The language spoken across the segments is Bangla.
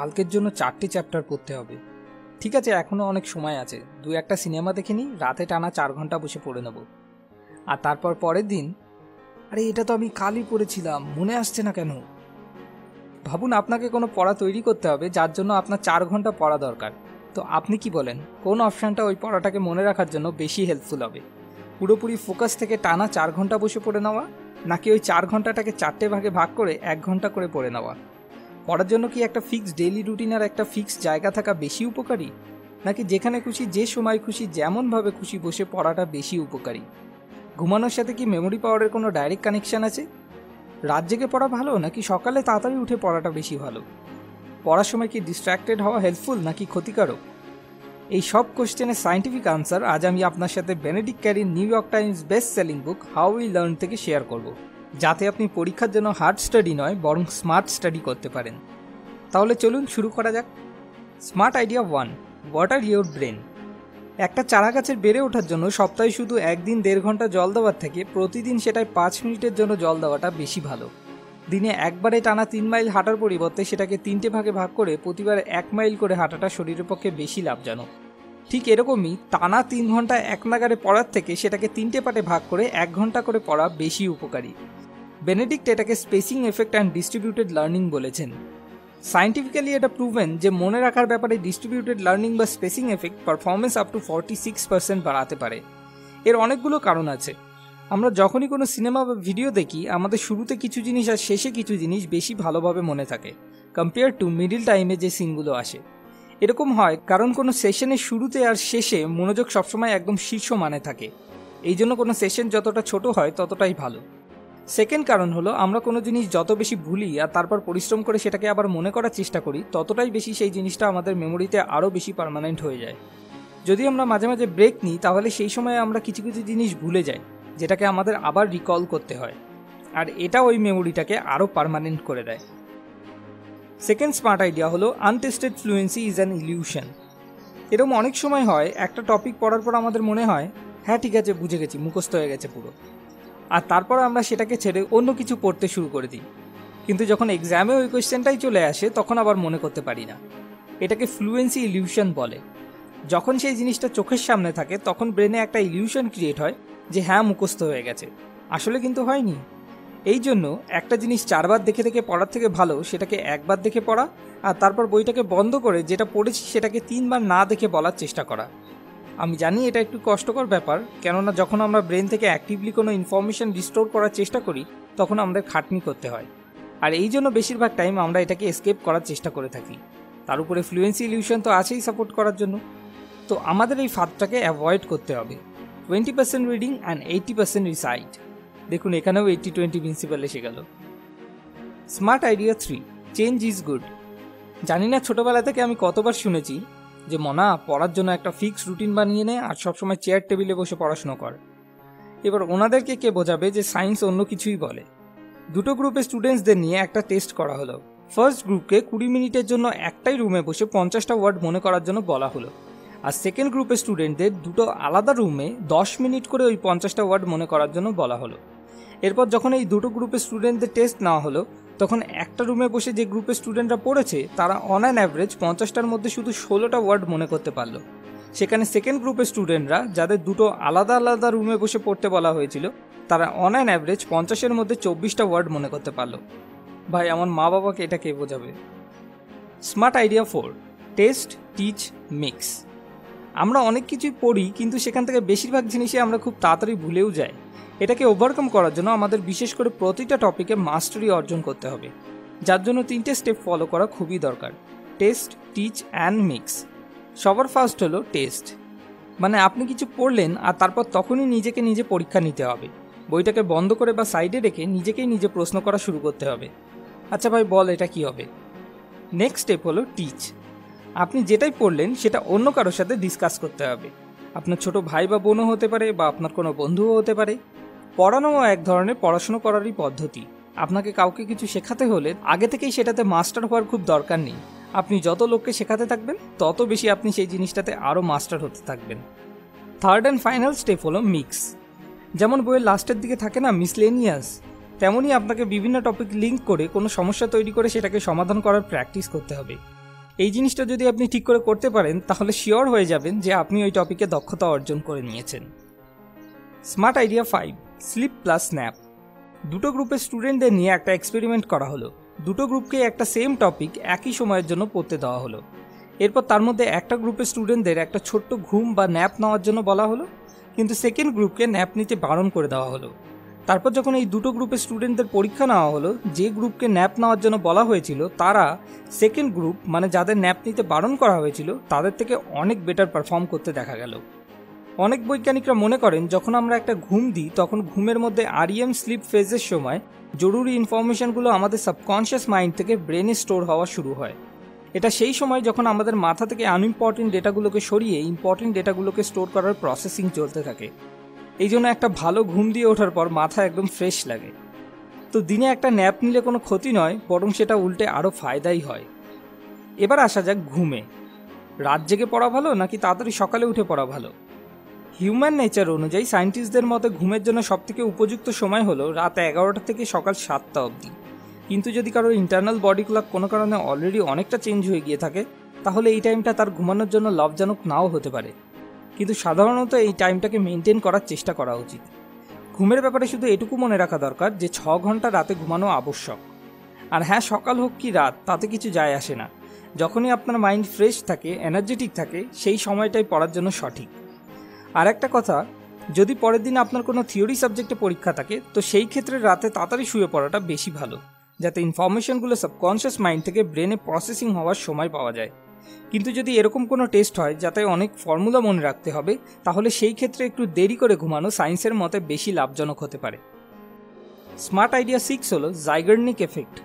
কালকের জন্য 4টে চ্যাপ্টার পড়তে হবে। ঠিক আছে, এখনও অনেক সময় আছে, 2-1টা সিনেমা দেখে নিই, রাতে টানা 4 ঘন্টা বসে পড়ে নেব। আর তারপর পরের দিন, আরে এটা তো আমি কালই পড়েছিলাম, মনে আসছে না কেন। ভাবুন, আপনাকে কোনো পড়া তৈরি করতে হবে যার জন্য আপনার 4 ঘন্টা পড়া দরকার। তো আপনি কি বলেন, কোন অপশানটা ওই পড়াটাকে মনে রাখার জন্য বেশি হেল্পফুল হবে? পুরোপুরি ফোকাস থেকে টানা 4 ঘন্টা বসে পড়ে নেওয়া, নাকি ওই 4 ঘন্টাটাকে 4টে ভাগে ভাগ করে 1 ঘন্টা করে পড়ে নেওয়া? পড়ার জন্য কি একটা ফিক্সড ডেইলি রুটিন আর একটা ফিক্সড জায়গা থাকা বেশি উপকারী, নাকি যেখানে খুশি যে সময় খুশি যেমনভাবে খুশি বসে পড়াটা বেশি উপকারী? ঘুমানোর সাথে কি মেমোরি পাওয়ারের কোনো ডাইরেক্ট কানেকশান আছে? রাত জেগে পড়া ভালো নাকি সকালে তাড়াতাড়ি উঠে পড়াটা বেশি ভালো? পড়ার সময় কি ডিস্ট্র্যাক্টেড হওয়া হেল্পফুল নাকি ক্ষতিকারক? এই সব কোশ্চেনের সায়েন্টিফিক আনসার আজ আমি আপনার সাথে বেনেডিক্ট ক্যারির New York Times best selling book how we learn থেকে শেয়ার করব, যাতে আপনি পরীক্ষার জন্য হার্ড স্টাডি নয় বরং স্মার্ট স্টাডি করতে পারেন। তাহলে চলুন শুরু করা যাক। Smart idea 1, water your brain. একটা চারা গাছের বেড়ে ওঠার জন্য সপ্তাহে শুধু একদিন 1.5 ঘন্টা জল দেওয়ার থেকে প্রতিদিন সেটায় 5 মিনিটের জন্য জল দেওয়াটা বেশি ভালো। দিনে একবারে টানা 3 মাইল হাঁটার পরিবর্তে সেটাকে 3টে ভাগে ভাগ করে প্রতিবার 1 মাইল করে হাঁটাটা শরীরের পক্ষে বেশি লাভজনক। ঠিক এরকমই টানা 3 ঘন্টা এক নাগারে পড়ার থেকে সেটাকে 3টে পার্টে ভাগ করে 1 ঘন্টা করে পড়া বেশি উপকারী। বেনেডিক্ট এটাকে spacing effect and distributed learning বলেছেন। সায়েন্টিফিক্যালি এটা প্রুভেন যে মনে রাখার ব্যাপারে ডিস্ট্রিবিউটেড লার্নিং বা spacing effect performance up to 46% বাড়াতে পারে। এর অনেকগুলো কারণ আছে। আমরা যখনই কোনো সিনেমা বা ভিডিও দেখি, আমাদের শুরুতে কিছু জিনিস আর শেষে কিছু জিনিস বেশি ভালোভাবে মনে থাকে কম্পেয়ার টু মিডিল টাইমে যে সিনগুলো আসে। এরকম হয় কারণ কোনো সেশনের শুরুতে আর শেষে মনোযোগ সবসময় একদম শীর্ষ মানে থাকে। এই জন্য কোনো সেশন যতটা ছোট হয় ততটাই ভালো। সেকেন্ড কারণ হলো, আমরা কোনো জিনিস যত বেশি ভুলি আর তারপর পরিশ্রম করে সেটাকে আবার মনে করার চেষ্টা করি, ততটাই বেশি সেই জিনিসটা আমাদের মেমোরিতে আরও বেশি পার্মানেন্ট হয়ে যায়। যদি আমরা মাঝে মাঝে ব্রেক নিই, তাহলে সেই সময়ে আমরা কিছু কিছু জিনিস ভুলে যাই, যেটাকে আমাদের আবার রিকল করতে হয়, আর এটা ওই মেমোরিটাকে আরও পার্মানেন্ট করে দেয়। সেকেন্ড স্মার্ট আইডিয়া হলো, untested fluency is an illusion. এরকম অনেক সময় হয়, একটা টপিক পড়ার পর আমাদের মনে হয় হ্যাঁ ঠিক আছে, বুঝে গেছি, মুখস্থ হয়ে গেছে পুরো, আর তারপর আমরা সেটাকে ছেড়ে অন্য কিছু পড়তে শুরু করে দিই। কিন্তু যখন এক্সামে ওই কোয়েশ্চেনটাই চলে আসে, তখন আবার মনে করতে পারি না। এটাকে ফ্লুয়েন্সি ইলিউশন বলে। যখন সেই জিনিসটা চোখের সামনে থাকে, তখন ব্রেনে একটা ইলিউশন ক্রিয়েট হয় যে হ্যাঁ মুখস্থ হয়ে গেছে, আসলে কিন্তু হয়নি। এই জন্য একটা জিনিস 4 বার দেখে দেখে পড়ার থেকে ভালো সেটাকে 1 বার দেখে পড়া, আর তারপর বইটাকে বন্ধ করে যেটা পড়েছি সেটাকে 3 বার না দেখে বলার চেষ্টা করা। আমি জানি এটা একটু কষ্টকর ব্যাপার, কেননা যখন আমরা ব্রেন থেকে অ্যাক্টিভলি কোনো ইনফরমেশন রিস্টোর করার চেষ্টা করি, তখন আমাদের খাটনি করতে হয়, আর এই জন্য বেশিরভাগ টাইম আমরা এটাকে এসকেপ করার চেষ্টা করে থাকি। তার উপরে ফ্লুয়েন্সি ইলিউশন তো আছেই সাপোর্ট করার জন্য। তো আমাদের এই ফাঁদটাকে অ্যাভয়েড করতে হবে। 20% রিডিং অ্যান্ড 80% রিসাইট। দেখুন, এখানেও 80-20 প্রিন্সিপাল এসে গেল। Smart idea 3, change is good. জানি না ছোটবেলা থেকে আমি কতবার শুনেছি যে মনা, পড়ার জন্য একটা ফিক্সড রুটিন বানিয়ে নে আর সবসময় চেয়ার টেবিলে বসে পড়াশোনা কর। এবার ওনাদেরকে কে বোঝাবে যে সায়েন্স অন্য কিছুই বলে। 2টো গ্রুপের স্টুডেন্টসদের নিয়ে একটা টেস্ট করা হলো। ফার্স্ট গ্রুপকে 20 মিনিটের জন্য একটাই রুমে বসে 50টা ওয়ার্ড মনে করার জন্য বলা হলো, আর সেকেন্ড গ্রুপের স্টুডেন্টদের 2টো আলাদা রুমে 10 মিনিট করে ওই 50টা ওয়ার্ড মনে করার জন্য বলা হলো। এরপর যখন এই 2টো গ্রুপের স্টুডেন্টদের টেস্ট নেওয়া হলো, তখন একটা রুমে বসে যে গ্রুপের স্টুডেন্টরা পড়েছে, তারা অন অ্যান অ্যাভারেজ 50টার মধ্যে শুধু 16টা ওয়ার্ড মনে করতে পারলো। সেখানে সেকেন্ড গ্রুপের স্টুডেন্টরা, যাদের 2টো আলাদা আলাদা রুমে বসে পড়তে বলা হয়েছিল, তারা অন অ্যান অ্যাভারেজ 50-এর মধ্যে 24টা ওয়ার্ড মনে করতে পারলো। ভাই, আমার মা বাবাকে এটা কে বোঝাবে? Smart idea 4, test, teach, mix. আমরা অনেক কিছুই পড়ি, কিন্তু সেখান থেকে বেশিরভাগ জিনিসই আমরা খুব তাড়াতাড়ি ভুলেও যাই। এটাকে ওভারকাম করার জন্য আমাদের বিশেষ করে প্রতিটা টপিকে মাস্টারি অর্জন করতে হবে, যার জন্য 3টে স্টেপ ফলো করা খুবই দরকার: টেস্ট, টিচ অ্যান্ড মিক্স। সবার ফার্স্ট হলো টেস্ট। মানে আপনি কিছু পড়লেন আর তারপর তখনই নিজেকে নিজে পরীক্ষা নিতে হবে। বইটাকে বন্ধ করে বা সাইডে রেখে নিজেকেই নিজে প্রশ্ন করা শুরু করতে হবে, আচ্ছা ভাই বল এটা কি হবে। নেক্সট স্টেপ হলো টিচ। আপনি যেটাই পড়লেন সেটা অন্য কারোর সাথে ডিসকাস করতে হবে। আপনার ছোট ভাই বা বোনও হতে পারে, বা আপনার কোনো বন্ধুও হতে পারে। পড়ানোও এক ধরনের পড়াশোনা করারই পদ্ধতি। আপনাকে কাউকে কিছু শেখাতে হলে আগে থেকেই সেটাতে মাস্টার হওয়ার খুব দরকার নেই। আপনি যত লোককে শেখাতে থাকবেন, তত বেশি আপনি সেই জিনিসটাতে আরও মাস্টার হতে থাকবেন। থার্ড অ্যান্ড ফাইনাল স্টেপ হলো মিক্স। যেমন বইয়ের লাস্টের দিকে থাকে না মিসলেনিয়াস, তেমনই আপনাকে বিভিন্ন টপিক লিঙ্ক করে কোনো সমস্যা তৈরি করে সেটাকে সমাধান করার প্র্যাকটিস করতে হবে। এই জিনিসটা যদি আপনি ঠিক করে করতে পারেন তাহলে শিওর হয়ে যাবেন যে আপনি ওই টপিকে দক্ষতা অর্জন করে নিয়েছেন। Smart idea 5, sleep plus nap. দুটো গ্রুপের স্টুডেন্টদের নিয়ে একটা এক্সপেরিমেন্ট করা হলো। দুটো গ্রুপকে একটা সেম টপিক একই সময়ের জন্য পড়তে দেওয়া হলো। এরপর তার মধ্যে একটা গ্রুপের স্টুডেন্টদের একটা ছোট্ট ঘুম বা ন্যাপ নেওয়ার জন্য বলা হলো, কিন্তু সেকেন্ড গ্রুপকে ন্যাপ নিতে বারণ করে দেওয়া হলো। তারপর যখন এই দুটো গ্রুপের স্টুডেন্টদের পরীক্ষা নেওয়া হলো, যে গ্রুপকে ন্যাপ নেওয়ার জন্য বলা হয়েছিল তারা সেকেন্ড গ্রুপ মানে যাদের ন্যাপ নিতে বারণ করা হয়েছিল তাদের থেকে অনেক বেটার পারফর্ম করতে দেখা গেল। অনেক বৈজ্ঞানিকরা মনে করেন যখন আমরা একটা ঘুম দিই তখন ঘুমের মধ্যে REM স্লিপ ফেজের সময় জরুরি ইনফরমেশনগুলো আমাদের সাবকনশিয়াস মাইন্ড থেকে ব্রেনে স্টোর হওয়া শুরু হয়। এটা সেই সময় যখন আমাদের মাথা থেকে আনইম্পর্টেন্ট ডেটাগুলোকে সরিয়ে ইম্পর্টেন্ট ডেটাগুলোকে স্টোর করার প্রসেসিং চলতে থাকে। এই জন্য একটা ভালো ঘুম দিয়ে ওঠার পর মাথা একদম ফ্রেশ লাগে। তো দিনে একটা ন্যাপ নিলে কোনো ক্ষতি নয়, বরং সেটা উল্টে আরও ফায়দাই হয়। এবার আসা যাক ঘুমে। রাত জেগে পড়া ভালো নাকি তাড়াতাড়ি সকালে উঠে পড়া ভালো? হিউম্যান নেচার অনুযায়ী সায়েন্টিস্টদের মতে ঘুমের জন্য সবথেকে উপযুক্ত সময় হলো রাত 11টা থেকে সকাল 7টা অবধি। কিন্তু যদি কারোর ইন্টারনাল বডি ক্লক কোনো কারণে অলরেডি অনেকটা চেঞ্জ হয়ে গিয়ে থাকে তাহলে এই টাইমটা তার ঘুমানোর জন্য লাভজনক নাও হতে পারে, কিন্তু সাধারণত এই টাইমটাকে মেনটেন করার চেষ্টা করা উচিত। ঘুমের ব্যাপারে শুধু এটুকু মনে রাখা দরকার যে 6 ঘন্টা রাতে ঘুমানো আবশ্যক। আর হ্যাঁ, সকাল হোক কি রাত তাতে কিছু যায় আসে না। যখনই আপনার মাইন্ড ফ্রেশ থাকে, এনার্জেটিক থাকে, সেই সময়টাই পড়ার জন্য সঠিক। আর একটা কথা, যদি পরের দিন আপনার কোনো থিওরি সাবজেক্টে পরীক্ষা থাকে তো সেই ক্ষেত্রে রাতে তাড়াতাড়ি শুয়ে পড়াটা বেশি ভালো, যাতে ইনফরমেশনগুলো সাবকনশিয়াস মাইন্ড থেকে ব্রেনে প্রসেসিং হওয়ার সময় পাওয়া যায়। কিন্তু যদি এরকম কোনো টেস্ট হয় যাতে অনেক ফর্মুলা মনে রাখতে হবে তাহলে সেই ক্ষেত্রে একটু দেরি করে ঘুমানো সায়েন্সের মতে বেশি লাভজনক হতে পারে। স্মার্ট আইডিয়া 6 হলো জাইগার্নিক এফেক্ট।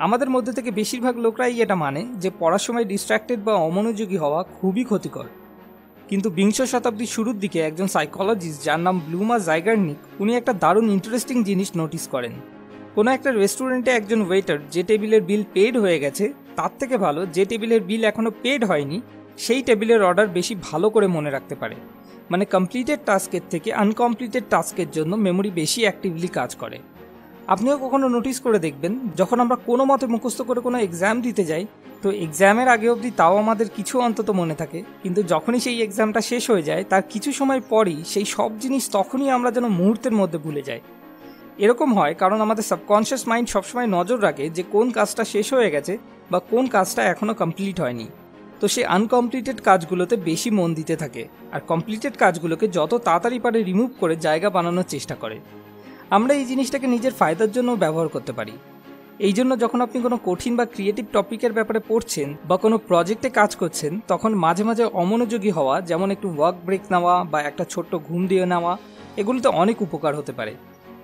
আমাদের মধ্যে থেকে বেশিরভাগ লোকরাই এটা মানে যে পড়ার সময় ডিস্ট্র্যাক্টেড বা অমনোযোগী হওয়া খুবই ক্ষতিকর। কিন্তু বিংশ শতাব্দীর শুরুর দিকে একজন সাইকোলজিস্ট যার নাম ব্লুমার জাইগার্নিক, উনি একটা দারুণ ইন্টারেস্টিং জিনিস নোটিস করেন। কোনো একটা রেস্টুরেন্টে একজন ওয়েটার যে টেবিলের বিল পেড হয়ে গেছে তার থেকে ভালো যে টেবিলের বিল এখনও পেড হয়নি সেই টেবিলের অর্ডার বেশি ভালো করে মনে রাখতে পারে। মানে কমপ্লিটেড টাস্কের থেকে আনকমপ্লিটেড টাস্কের জন্য মেমোরি বেশি অ্যাক্টিভলি কাজ করে। আপনিও কখনো নোটিস করে দেখবেন যখন আমরা কোনো মতে মুখস্থ করে কোনো এক্সাম দিতে যাই তো এক্সামের আগে অবধি তাও আমাদের কিছু অন্তত মনে থাকে, কিন্তু যখনই সেই এক্সামটা শেষ হয়ে যায় তার কিছু সময় পরই সেই সব জিনিস তখনই আমরা যেন মুহূর্তের মধ্যে ভুলে যাই। এরকম হয় কারণ আমাদের সাবকনশিয়াস মাইন্ড সবসময় নজর রাখে যে কোন কাজটা শেষ হয়ে গেছে বা কোন কাজটা এখনও কমপ্লিট হয়নি। তো সে আনকমপ্লিটেড কাজগুলোতে বেশি মন দিতে থাকে আর কমপ্লিটেড কাজগুলোকে যত তাড়াতাড়ি পারে রিমুভ করে জায়গা বানানোর চেষ্টা করে। আমরা এই জিনিসটাকে নিজের ফায়দার জন্য ব্যবহার করতে পারি। এই জন্য যখন আপনি কোনো কঠিন বা ক্রিয়েটিভ টপিকের ব্যাপারে পড়ছেন বা কোনো প্রজেক্টে কাজ করছেন তখন মাঝে মাঝে অমনোযোগী হওয়া, যেমন একটু ওয়ার্ক ব্রেক নেওয়া বা একটা ছোট্ট ঘুম দিয়ে নেওয়া, এগুলোতে অনেক উপকার হতে পারে।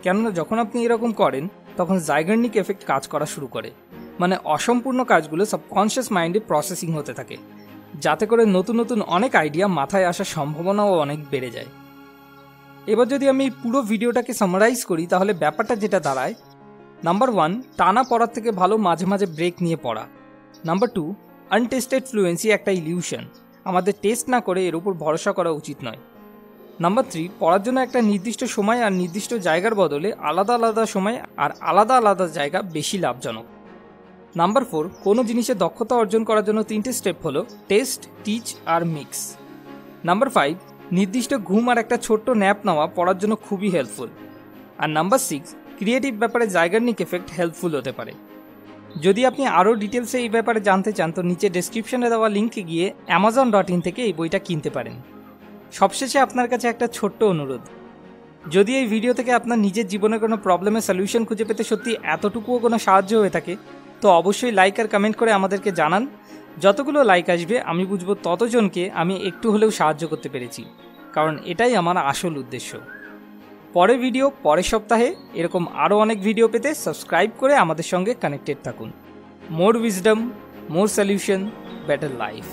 কেননা যখন আপনি এরকম করেন তখন জাইগার্নিক এফেক্ট কাজ করা শুরু করে, মানে অসম্পূর্ণ কাজগুলো সাবকনশিয়াস মাইন্ডে প্রসেসিং হতে থাকে, যাতে করে নতুন নতুন অনেক আইডিয়া মাথায় আসার সম্ভাবনাও অনেক বেড়ে যায়। এবার যদি আমি পুরো ভিডিওটাকে সামারাইজ করি তাহলে ব্যাপারটা যেটা দাঁড়ায়, নাম্বার 1, টানা পড়ার থেকে ভালো মাঝে মাঝে ব্রেক নিয়ে পড়া। নাম্বার 2, আনটেস্টেড ফ্লুয়েন্সি একটা ইলিউশন, আমাদের টেস্ট না করে এর উপর ভরসা করা উচিত নয়। নাম্বার 3, পড়ার জন্য একটা নির্দিষ্ট সময় আর নির্দিষ্ট জায়গার বদলে আলাদা আলাদা সময় আর আলাদা আলাদা জায়গা বেশি লাভজনক। নাম্বার 4, কোনো জিনিসের দক্ষতা অর্জন করার জন্য 3টে স্টেপ হলো টেস্ট, টিচ আর মিক্স। নাম্বার 5, নির্দিষ্ট ঘুম আর একটা ছোট্ট ন্যাপ নেওয়া পড়ার জন্য খুবই হেল্পফুল। আর নাম্বার 6, ক্রিয়েটিভ ব্যাপারে জাইগার্নিক এফেক্ট হেল্পফুল হতে পারে। যদি আপনি আরও ডিটেলসে এই ব্যাপারে জানতে চান তো নিচে ডেসক্রিপশনে দেওয়া লিঙ্কে গিয়ে amazon.in থেকে এই বইটা কিনতে পারেন। সবশেষে আপনার কাছে একটা ছোট্ট অনুরোধ, যদি এই ভিডিও থেকে আপনার নিজের জীবনে কোনো প্রবলেমের সলিউশন খুঁজে পেতে সত্যি এতটুকুও কোনো সাহায্য হয়ে থাকে তো অবশ্যই লাইক আর কমেন্ট করে আমাদেরকে জানান। যতগুলো লাইক আসবে আমি বুঝবো ততজনকে আমি একটু হলেও সাহায্য করতে পেরেছি, কারণ এটাই আমার আসল উদ্দেশ্য। পরের ভিডিও পরের সপ্তাহে এরকম আরও অনেক ভিডিও পেতে সাবস্ক্রাইব করে আমাদের সঙ্গে কানেক্টেড থাকুন। মোর উইজডম, মোর সলিউশন, বেটার লাইফ।